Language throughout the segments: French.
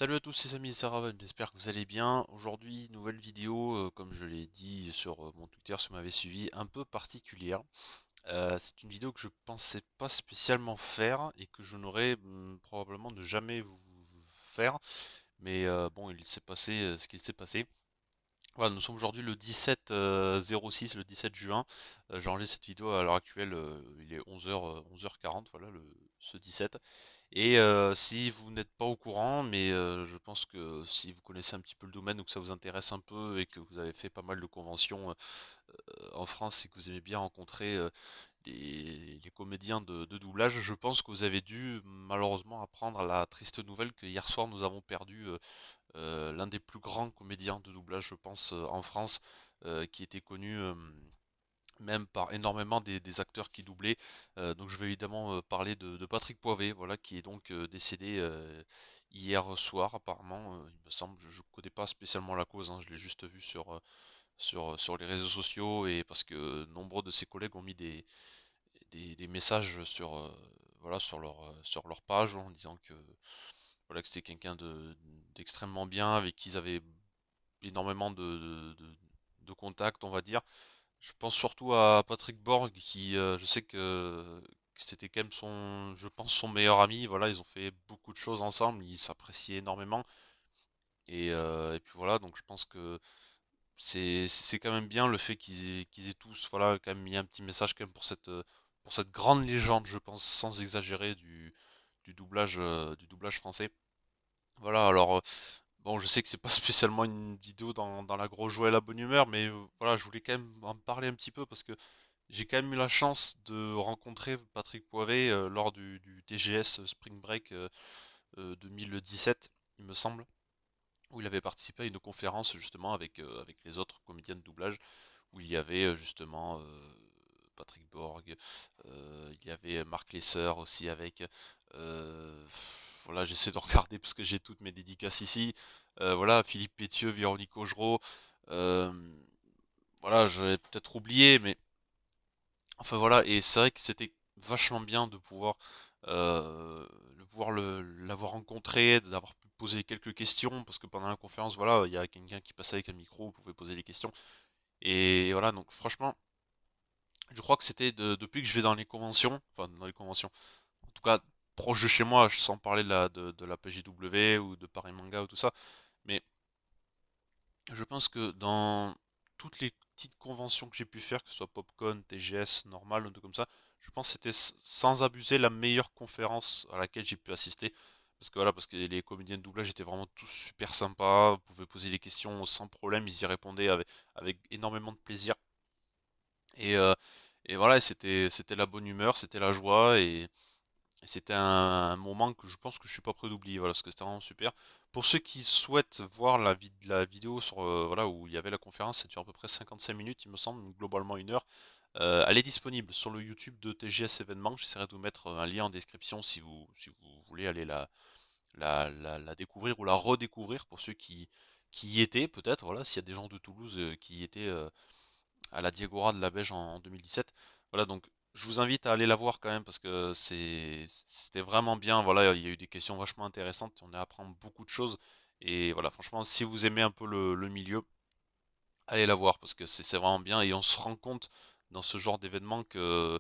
Salut à tous les amis, c'est Raven, j'espère que vous allez bien. Aujourd'hui, nouvelle vidéo, comme je l'ai dit sur mon Twitter si vous m'avez suivi, un peu particulière. C'est une vidéo que je pensais pas spécialement faire et que je n'aurais probablement de jamais vous faire. Mais bon, il s'est passé ce qu'il s'est passé. Voilà, nous sommes aujourd'hui le 17 06, le 17 juin. J'enregistre cette vidéo à l'heure actuelle, il est 11h, 11h40, voilà, ce 17. Et si vous n'êtes pas au courant, mais je pense que si vous connaissez un petit peu le domaine ou que ça vous intéresse un peu et que vous avez fait pas mal de conventions en France et que vous aimez bien rencontrer les comédiens de doublage, je pense que vous avez dû malheureusement apprendre la triste nouvelle que hier soir nous avons perdu l'un des plus grands comédiens de doublage, je pense, en France, qui était connu même par énormément des acteurs qui doublaient. Donc je vais évidemment parler de Patrick Poivet, voilà, qui est donc décédé hier soir apparemment, il me semble. Je ne connais pas spécialement la cause, hein, je l'ai juste vu sur les réseaux sociaux et parce que nombreux de ses collègues ont mis des messages voilà, sur leur page en disant que voilà que c'était quelqu'un d'extrêmement bien, avec qui ils avaient énormément de contacts, on va dire. Je pense surtout à Patrick Borg, qui je sais que c'était quand même je pense son meilleur ami. Voilà, ils ont fait beaucoup de choses ensemble, ils s'appréciaient énormément. Et puis voilà, donc je pense que c'est quand même bien le fait qu'ils aient tous, voilà, quand même mis un petit message quand même pour cette grande légende, je pense, sans exagérer, du doublage français. Voilà, alors bon, je sais que c'est pas spécialement une vidéo dans la grosse joie et la bonne humeur, mais voilà, je voulais quand même en parler un petit peu parce que j'ai quand même eu la chance de rencontrer Patrick Poivet lors du TGS Spring Break 2017, il me semble, où il avait participé à une conférence justement avec les autres comédiens de doublage, où il y avait justement Patrick Borg, il y avait Marc Lesser aussi avec. Voilà, j'essaie de regarder parce que j'ai toutes mes dédicaces ici. Voilà, Philippe Pétieux, Véronique Augereau. euh, voilà, j'avais peut-être oublié, mais enfin voilà, et c'est vrai que c'était vachement bien de pouvoir l'avoir rencontré, d'avoir pu poser quelques questions, parce que pendant la conférence, voilà, il y a quelqu'un qui passait avec un micro, vous pouvez poser les questions. Et voilà, donc franchement, je crois que c'était depuis que je vais dans les conventions, enfin dans les conventions, en tout cas proche de chez moi, sans parler de la PJW ou de Paris Manga ou tout ça, mais je pense que dans toutes les petites conventions que j'ai pu faire, que ce soit Popcon, TGS, normal, ou tout comme ça, je pense que c'était sans abuser la meilleure conférence à laquelle j'ai pu assister. Parce que voilà, parce que les comédiens de doublage étaient vraiment tous super sympas, vous pouvez poser les questions sans problème, ils y répondaient avec énormément de plaisir. Et, euh, et voilà, c'était la bonne humeur, c'était la joie, et c'était un moment que je pense que je suis pas prêt d'oublier, voilà, parce que c'était vraiment super. Pour ceux qui souhaitent voir la vidéo voilà, où il y avait la conférence, c'est dure à peu près 55 minutes, il me semble, donc globalement 1 heure. Elle est disponible sur le YouTube de TGS événements. J'essaierai de vous mettre un lien en description si vous voulez aller la découvrir ou la redécouvrir pour ceux qui y étaient, peut-être, voilà, s'il y a des gens de Toulouse qui y étaient à la Diagora de la Beige en 2017. Voilà, donc je vous invite à aller la voir quand même parce que c'était vraiment bien. Voilà, il y a eu des questions vachement intéressantes, on a appris beaucoup de choses. Et voilà, franchement, si vous aimez un peu le milieu, allez la voir parce que c'est vraiment bien et on se rend compte dans ce genre d'événement enfin,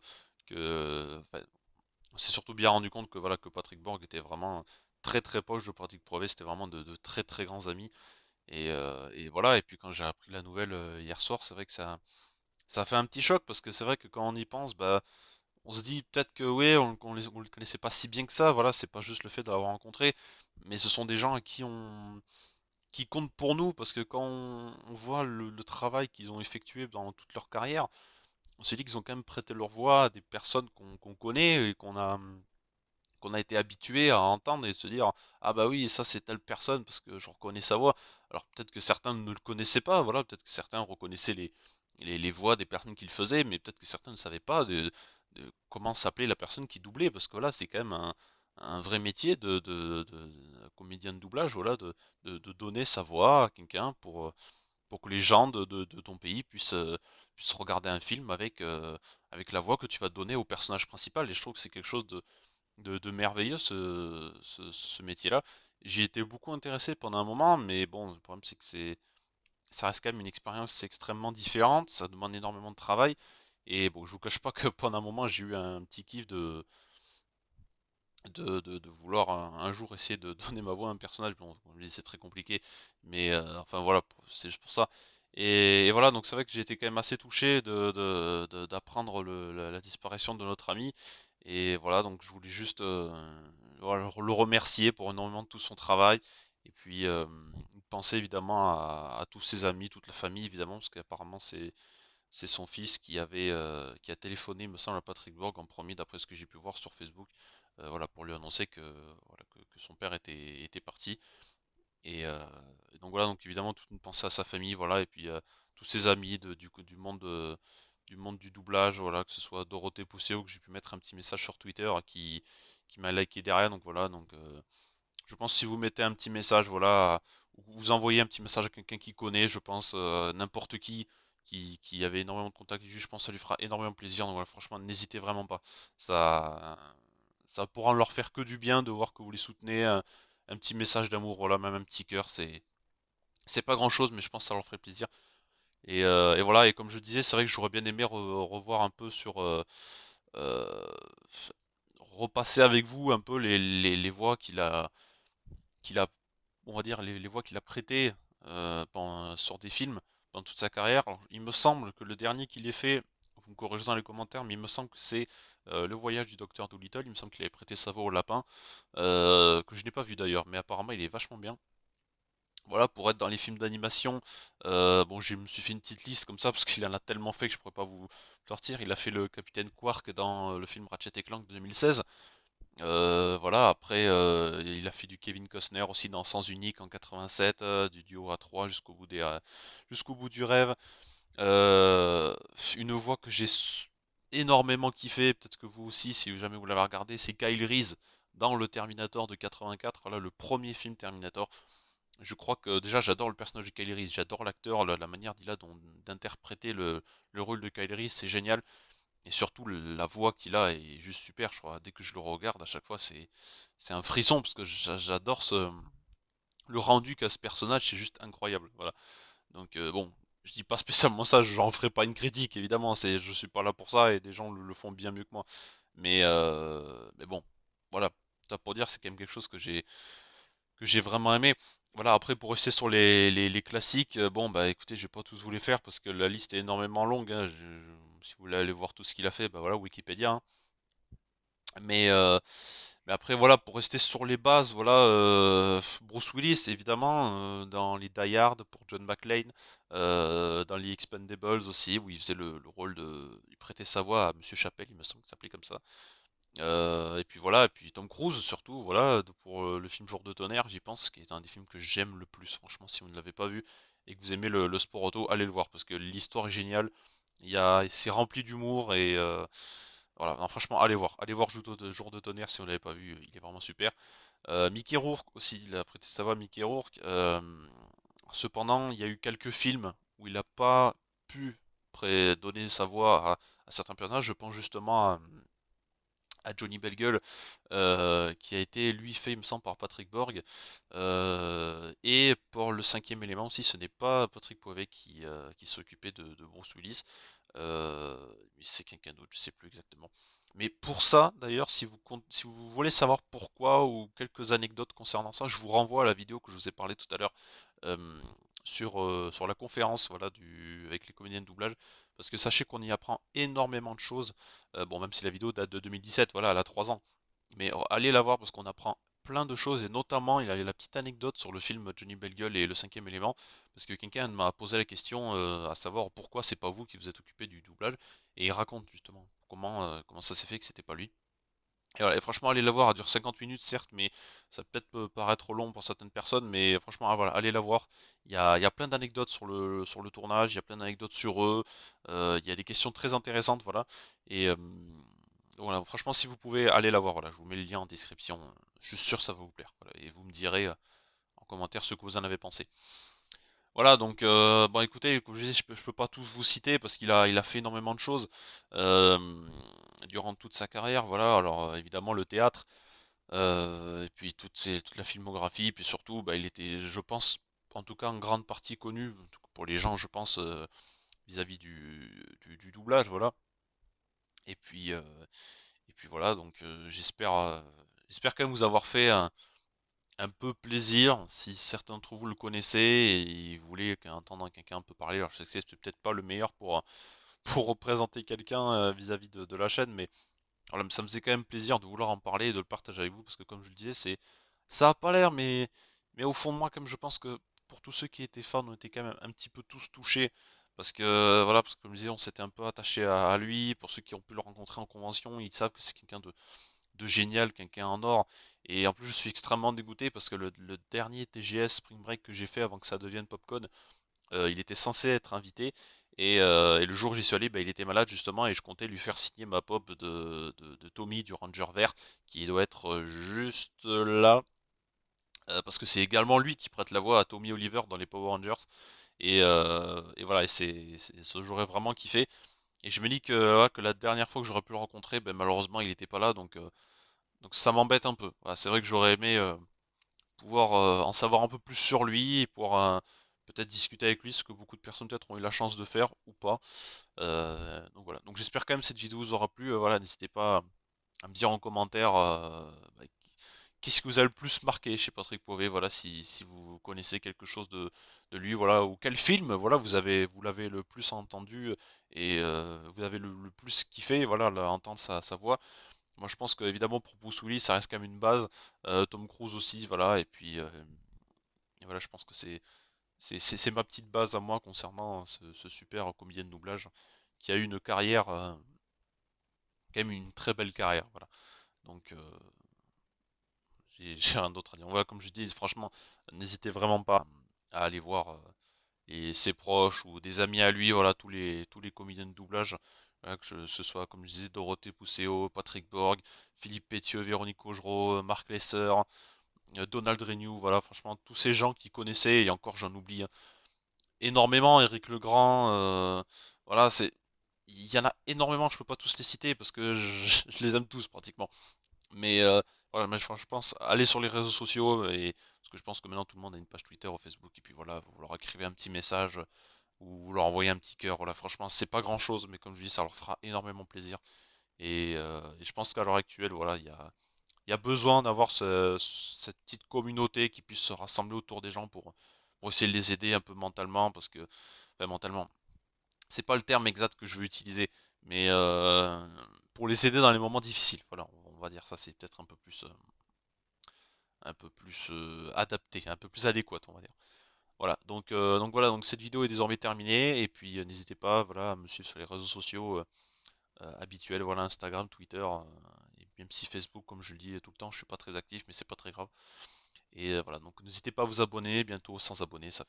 on s'est surtout bien rendu compte que voilà que Patrick Borg était vraiment très très proche de Patrick Poivet, c'était vraiment de très très grands amis. Et voilà, et puis quand j'ai appris la nouvelle hier soir, c'est vrai que ça fait un petit choc parce que c'est vrai que quand on y pense, bah, on se dit peut-être que oui, on le connaissait pas si bien que ça. Voilà, c'est pas juste le fait de l'avoir rencontré, mais ce sont des gens à qui comptent pour nous parce que quand on voit le travail qu'ils ont effectué dans toute leur carrière, on se dit qu'ils ont quand même prêté leur voix à des personnes qu'on connaît et qu'on a été habitué à entendre et se dire ah bah oui ça c'est telle personne parce que je reconnais sa voix. Alors peut-être que certains ne le connaissaient pas, voilà, peut-être que certains reconnaissaient les voix des personnes qu'il faisait, mais peut-être que certains ne savaient pas de comment s'appelait la personne qui doublait, parce que là c'est quand même un vrai métier de comédien de doublage, voilà, de donner sa voix à quelqu'un pour que les gens de ton pays puissent regarder un film avec la voix que tu vas donner au personnage principal. Et je trouve que c'est quelque chose de merveilleux ce métier-là. J'y étais beaucoup intéressé pendant un moment, mais bon, le problème c'est que ça reste quand même une expérience extrêmement différente, ça demande énormément de travail. Et bon, je vous cache pas que pendant un moment, j'ai eu un petit kiff de vouloir un jour essayer de donner ma voix à un personnage. Bon, comme je dis, c'est très compliqué, mais enfin voilà, c'est juste pour ça. Et voilà, donc c'est vrai que j'ai été quand même assez touché d'apprendre la disparition de notre ami. Et voilà, donc je voulais juste voilà, le remercier pour énormément de tout son travail. Et puis penser évidemment à tous ses amis, toute la famille évidemment, parce qu'apparemment c'est son fils qui a téléphoné, il me semble, à Patrick Borg en premier, d'après ce que j'ai pu voir sur Facebook, voilà, pour lui annoncer voilà, que son père était parti. Et et donc voilà, donc évidemment toute une pensée à sa famille, voilà, et puis tous ses amis du monde du doublage, voilà, que ce soit Dorothée Pousseau, que j'ai pu mettre un petit message sur Twitter, qui m'a liké derrière, donc voilà, donc je pense que si vous mettez un petit message, voilà, ou vous envoyez un petit message à quelqu'un qui connaît, je pense, n'importe qui avait énormément de contacts, je pense que ça lui fera énormément plaisir. Donc voilà, franchement, n'hésitez vraiment pas. Ça, ça pourra leur faire que du bien de voir que vous les soutenez. Un petit message d'amour, voilà, même un petit cœur, c'est pas grand chose, mais je pense que ça leur ferait plaisir. Et voilà, et comme je disais, c'est vrai que j'aurais bien aimé revoir un peu euh, repasser avec vous un peu les voix qu'il a on va dire, les voix qu'il a prêtées sur des films dans toute sa carrière. Alors, il me semble que le dernier qu'il ait fait, vous me corrigez dans les commentaires, mais il me semble que c'est Le Voyage du Docteur Dolittle. Il me semble qu'il avait prêté sa voix au lapin, que je n'ai pas vu d'ailleurs, mais apparemment il est vachement bien. Voilà, pour être dans les films d'animation, bon, je me suis fait une petite liste comme ça parce qu'il en a tellement fait que je pourrais pas vous sortir. Il a fait le Capitaine Quark dans le film Ratchet et Clank de 2016. Voilà, après, il a fait du Kevin Costner aussi dans Sens Unique en 87, du duo à 3 jusqu'au bout du rêve. Euh, une voix que énormément kiffé, peut-être que vous aussi, si jamais vous l'avez regardé, c'est Kyle Reese dans le Terminator de 84, voilà, le premier film Terminator. Je crois que déjà j'adore le personnage de Kyle Reese, j'adore l'acteur, la manière d'interpréter le rôle de Kyle Reese, c'est génial. Et surtout, la voix qu'il a est juste super, je crois. Dès que je le regarde, à chaque fois, c'est un frisson, parce que j'adore le rendu qu'a ce personnage, c'est juste incroyable. Voilà. Donc, bon, je dis pas spécialement ça, j'en ferai pas une critique, évidemment, je suis pas là pour ça, et des gens le font bien mieux que moi. Mais bon, voilà. Ça pour dire, c'est quand même quelque chose que j'ai vraiment aimé. Voilà, après pour rester sur les classiques, bon bah écoutez, je vais pas tous vous les faire parce que la liste est énormément longue, hein. Si vous voulez aller voir tout ce qu'il a fait, bah voilà, Wikipédia, hein. Mais, euh, mais après voilà, pour rester sur les bases, voilà, Bruce Willis évidemment, dans les Die Hard pour John McClane, dans les Expendables aussi, où il faisait le rôle il prêtait sa voix à Monsieur Chappelle, il me semble que ça s'appelait comme ça. Et puis voilà, et puis Tom Cruise surtout, voilà, pour le film Jour de tonnerre, j'y pense, qui est un des films que j'aime le plus, franchement, si vous ne l'avez pas vu et que vous aimez le sport auto, allez le voir, parce que l'histoire est géniale, c'est rempli d'humour, et voilà, non, franchement, allez voir Jour de tonnerre si vous ne l'avez pas vu, il est vraiment super. Mickey Rourke aussi, il a prêté sa voix à Mickey Rourke, cependant, il y a eu quelques films où il n'a pas pu donner sa voix à certains personnages, je pense justement à Johnny Bellegueule, qui a été lui fait, il me semble, par Patrick Borg. Et pour le cinquième élément aussi, ce n'est pas Patrick Poivet qui s'occupait de Bruce Willis, mais c'est quelqu'un d'autre, je sais plus exactement. Mais pour ça, d'ailleurs, si vous voulez savoir pourquoi ou quelques anecdotes concernant ça, je vous renvoie à la vidéo que je vous ai parlé tout à l'heure, euh, sur la conférence, voilà, avec les comédiens de doublage, parce que sachez qu'on y apprend énormément de choses. Bon, même si la vidéo date de 2017, voilà, elle a 3 ans. Mais allez la voir parce qu'on apprend plein de choses, et notamment il y a la petite anecdote sur le film Johnny Bellegueule et le cinquième élément, parce que quelqu'un m'a posé la question, à savoir pourquoi c'est pas vous qui vous êtes occupé du doublage, et il raconte justement comment ça s'est fait que c'était pas lui. Et voilà, et franchement, allez la voir, elle dure 50 minutes certes, mais ça peut-être peut paraître trop long pour certaines personnes, mais franchement, voilà, allez la voir. Il y a plein d'anecdotes sur le tournage, il y a plein d'anecdotes sur eux, il y a des questions très intéressantes, voilà. Et voilà, franchement, si vous pouvez, allez la voir, voilà, je vous mets le lien en description, je suis sûr que ça va vous plaire, voilà, et vous me direz en commentaire ce que vous en avez pensé. Voilà, donc bon écoutez, comme je disais, je peux pas tous vous citer parce il a fait énormément de choses euh, durant toute sa carrière. Voilà, alors évidemment le théâtre, Et puis toute la filmographie, puis surtout, bah, il était, je pense, en tout cas en grande partie connu, en tout cas pour les gens, je pense, vis-à-vis du doublage, voilà. Et puis, euh, et puis voilà, donc j'espère quand même vous avoir fait un peu plaisir, si certains d'entre vous le connaissez et vous voulez entendre quelqu'un un peu parler. Alors je sais que c'est peut-être pas le meilleur pour représenter quelqu'un vis-à-vis de la chaîne, mais voilà, ça me faisait quand même plaisir de vouloir en parler et de le partager avec vous, parce que comme je le disais, ça a pas l'air, mais au fond de moi, comme je pense que pour tous ceux qui étaient fans, on était quand même un petit peu tous touchés, parce que voilà, parce que comme je disais, on s'était un peu attaché à lui. Pour ceux qui ont pu le rencontrer en convention, ils savent que c'est quelqu'un de génial, quelqu'un en or. Et en plus, je suis extrêmement dégoûté parce que le dernier TGS Spring Break que j'ai fait avant que ça devienne Popcode, il était censé être invité. Et le jour où j'y suis allé, bah, il était malade justement, et je comptais lui faire signer ma pop de Tommy du Ranger Vert, qui doit être juste là, parce que c'est également lui qui prête la voix à Tommy Oliver dans les Power Rangers. Et voilà, ça j'aurais vraiment kiffé. Et je me dis que, ouais, que la dernière fois que j'aurais pu le rencontrer, ben, malheureusement il était pas là, donc ça m'embête un peu. Voilà, c'est vrai que j'aurais aimé pouvoir en savoir un peu plus sur lui et pouvoir peut-être discuter avec lui, ce que beaucoup de personnes peut-être ont eu la chance de faire ou pas. Donc voilà. Donc j'espère quand même que cette vidéo vous aura plu. Voilà, n'hésitez pas à me dire en commentaire bah, qu'est-ce qui vous a le plus marqué chez Patrick Poivet. Voilà, si vous connaissez quelque chose de lui, voilà, ou quel film, voilà, vous l'avez le plus entendu et vous avez le plus kiffé, voilà, entendre sa voix. Moi, je pense qu'évidemment, pour Bruce Willis, ça reste quand même une base. Tom Cruise aussi, voilà. Et voilà, je pense que c'est ma petite base à moi concernant ce super comédien de doublage qui a eu une carrière, quand même une très belle carrière, voilà. Donc, j'ai rien d'autre à dire. Voilà, comme je dis, franchement, n'hésitez vraiment pas à aller voir et ses proches ou des amis à lui, voilà, tous les comédiens de doublage, voilà, ce soit, comme je disais, Dorothée Pousseau, Patrick Borg, Philippe Pétieux, Véronique Augereau, Marc Lesser, Donald Renew, voilà, franchement, tous ces gens qui connaissaient, et encore j'en oublie hein, énormément, Éric Legrand, voilà, il y en a énormément, je peux pas tous les citer parce que je les aime tous pratiquement. Mais voilà, mais je pense aller sur les réseaux sociaux, et parce que je pense que maintenant tout le monde a une page Twitter ou Facebook, et puis voilà, vous leur écrivez un petit message ou vous leur envoyez un petit cœur. Voilà, franchement, c'est pas grand chose, mais comme je dis, ça leur fera énormément plaisir. Et je pense qu'à l'heure actuelle, voilà, il y a besoin d'avoir cette petite communauté qui puisse se rassembler autour des gens pour essayer de les aider un peu mentalement, parce que, enfin, mentalement, c'est pas le terme exact que je veux utiliser, mais pour les aider dans les moments difficiles. Voilà, on va dire ça, c'est peut-être un peu plus adapté, un peu plus adéquat, on va dire. Voilà, donc voilà, donc cette vidéo est désormais terminée, et puis n'hésitez pas, voilà, à me suivre sur les réseaux sociaux habituels, voilà, Instagram, Twitter, et même si Facebook, comme je le dis tout le temps, je suis pas très actif, mais c'est pas très grave. Et voilà, donc n'hésitez pas à vous abonner, bientôt 100 abonnés, ça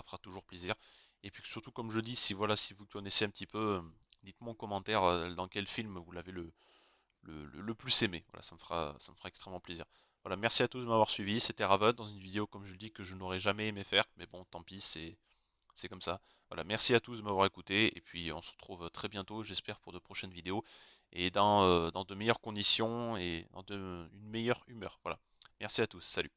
fera toujours plaisir. Et puis surtout, comme je dis, si voilà, si vous connaissez un petit peu, dites-moi en commentaire dans quel film vous l'avez le plus aimé. Voilà, ça me fera extrêmement plaisir. Voilà, merci à tous de m'avoir suivi. C'était Raven dans une vidéo, comme je le dis, que je n'aurais jamais aimé faire, mais bon, tant pis, c'est comme ça. Voilà, merci à tous de m'avoir écouté, et puis on se retrouve très bientôt, j'espère, pour de prochaines vidéos, et dans de meilleures conditions et dans une meilleure humeur. Voilà, merci à tous, salut.